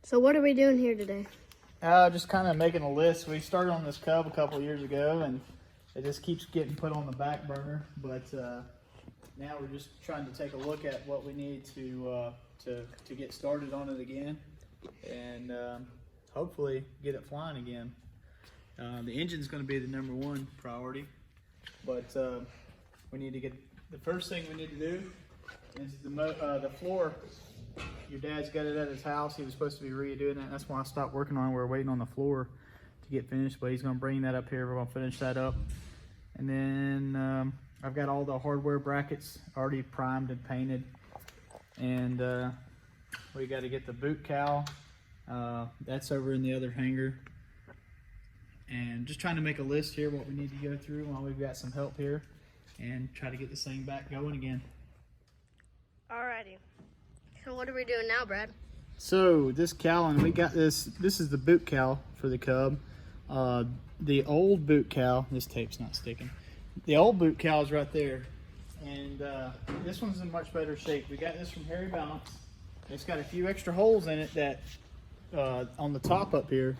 So what are we doing here today? Just kind of making a list. We started on this Cub a couple years ago, and it just keeps getting put on the back burner. But now we're just trying to take a look at what we need to get started on it again, and hopefully get it flying again. The engine's going to be the #1 priority, but we need to get the first thing we need to do is the floor. Your dad's got it at his house. He was supposed to be redoing that. That's why I stopped working on it. We're waiting on the floor to get finished, but he's going to bring that up here. We're going to finish that up. And then I've got all the hardware brackets already primed and painted. And we got to get the boot cowl. That's over in the other hangar. And just trying to make a list here what we need to go through while we've got some help here and try to get this thing back going again. Alrighty. So what are we doing now, Brad? So this cowling, we got this. This is the boot cowl for the Cub. The old boot cowl, this tape's not sticking. The old boot cowl is right there, and this one's in much better shape. We got this from Harry Balance. It's got a few extra holes in it that on the top up here,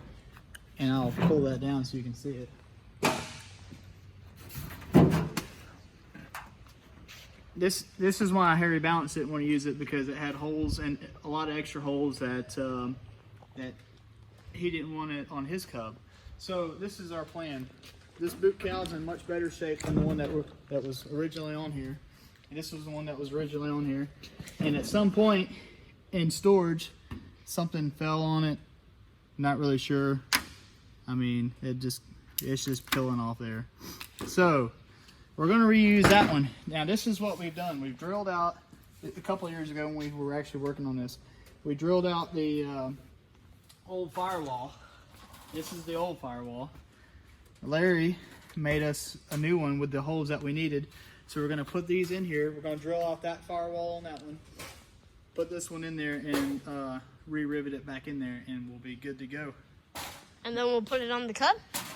and I'll pull that down so you can see it. This is why Harry Balance didn't want to use it, because it had holes, and a lot of extra holes that that he didn't want it on his Cub. So this is our plan. This boot cowl is in much better shape than the one that was originally on here. And this was the one that was originally on here. And at some point in storage, something fell on it. Not really sure. I mean, it's just peeling off there. So we're going to reuse that one. Now this is what we've done. We've drilled out, a couple of years ago when we were actually working on this, we drilled out the old firewall. This is the old firewall. Larry made us a new one with the holes that we needed. So we're going to put these in here. We're going to drill off that firewall on that one, put this one in there, and re-rivet it back in there, and we'll be good to go. And then we'll put it on the Cub?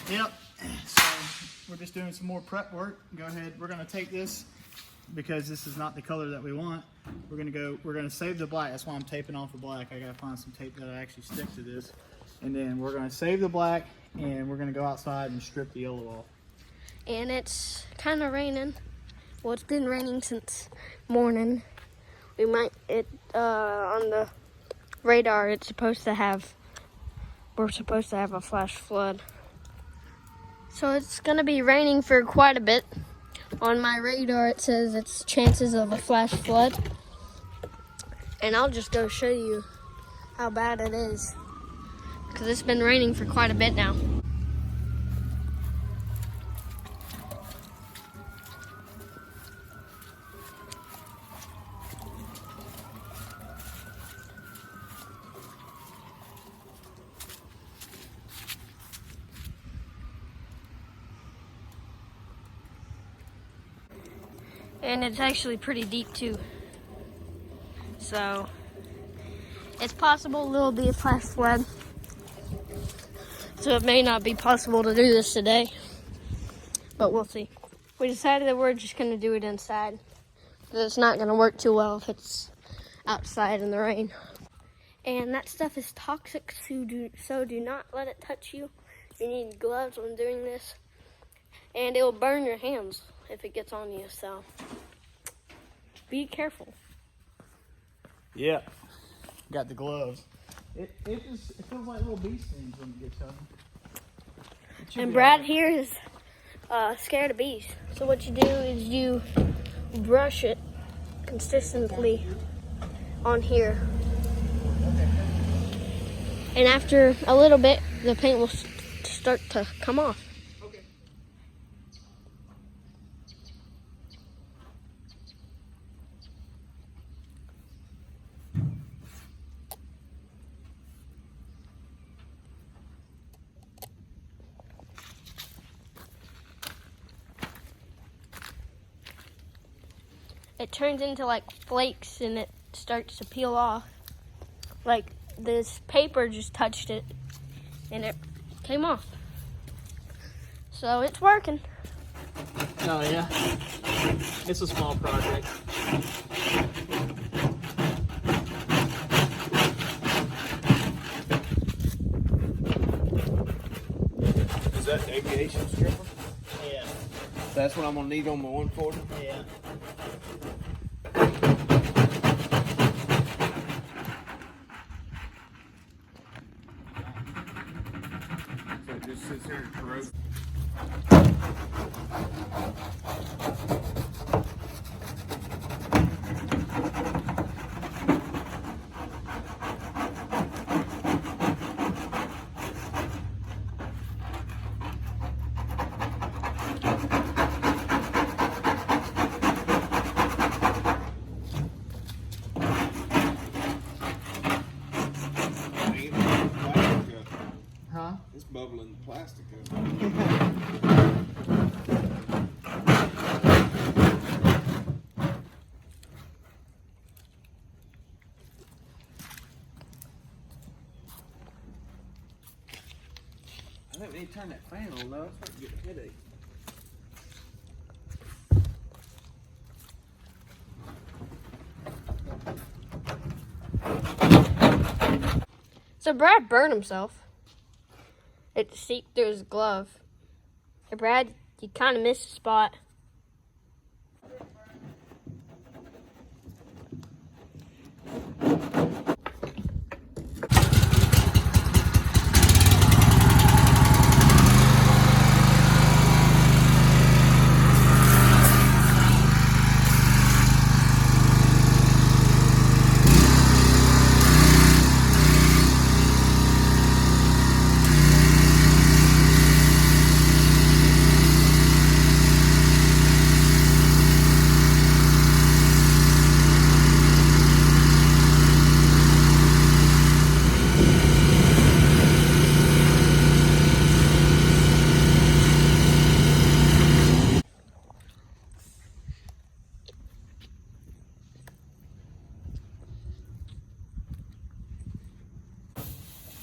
Yep. So we're just doing some more prep work. Go ahead. We're going to take this, because this is not the color that we want. We're going to save the black. That's why I'm taping off the black. I got to find some tape that'll actually stick to this. And then we're going to save the black, and we're going to go outside and strip the yellow off. And it's kind of raining. Well, it's been raining since morning. On the radar, we're supposed to have a flash flood. So it's going to be raining for quite a bit. On my radar, it says it's chances of a flash flood. And I'll just go show you how bad it is, because it's been raining for quite a bit now. And it's actually pretty deep too. So it's possible there'll be a flash flood. So it may not be possible to do this today, but we'll see. We decided that we're just gonna do it inside, because it's not gonna work too well if it's outside in the rain. And that stuff is toxic, so do not let it touch you. You need gloves when doing this, and it will burn your hands if it gets on you, so be careful. Yeah, got the gloves. It feels like little bee stings when it gets on. And Brad here is scared of bees. So what you do is you brush it consistently on here. And after a little bit, the paint will start to come off. It turns into like flakes and it starts to peel off. Like this paper just touched it and it came off. So it's working. Oh yeah, it's a small project. aviation stripper. Yeah. That's what I'm gonna need on my 140. Yeah. So it just sits there and corrodes. Huh? It's bubbling the plastic up. I think we need to turn that fan on though. It's starting to get a headache. So Brad burned himself. It seeped through his glove. Hey Brad, you kind of missed a spot.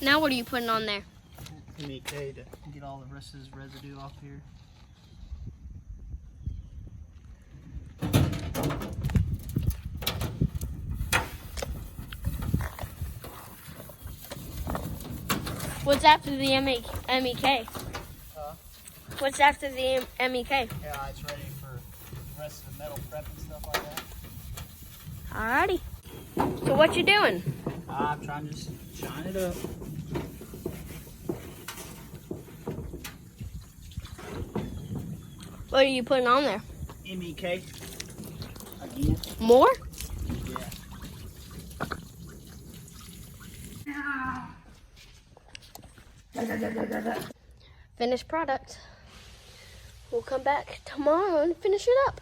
Now what are you putting on there? MEK to get all the rest of this residue off here. What's after the MEK? Huh? What's after the MEK? Yeah, it's ready for the rest of the metal prep and stuff like that. Alrighty. So what you doing? I'm trying to just shine it up. What are you putting on there? MEK. Again. More? Yeah. Finished product. We'll come back tomorrow and finish it up.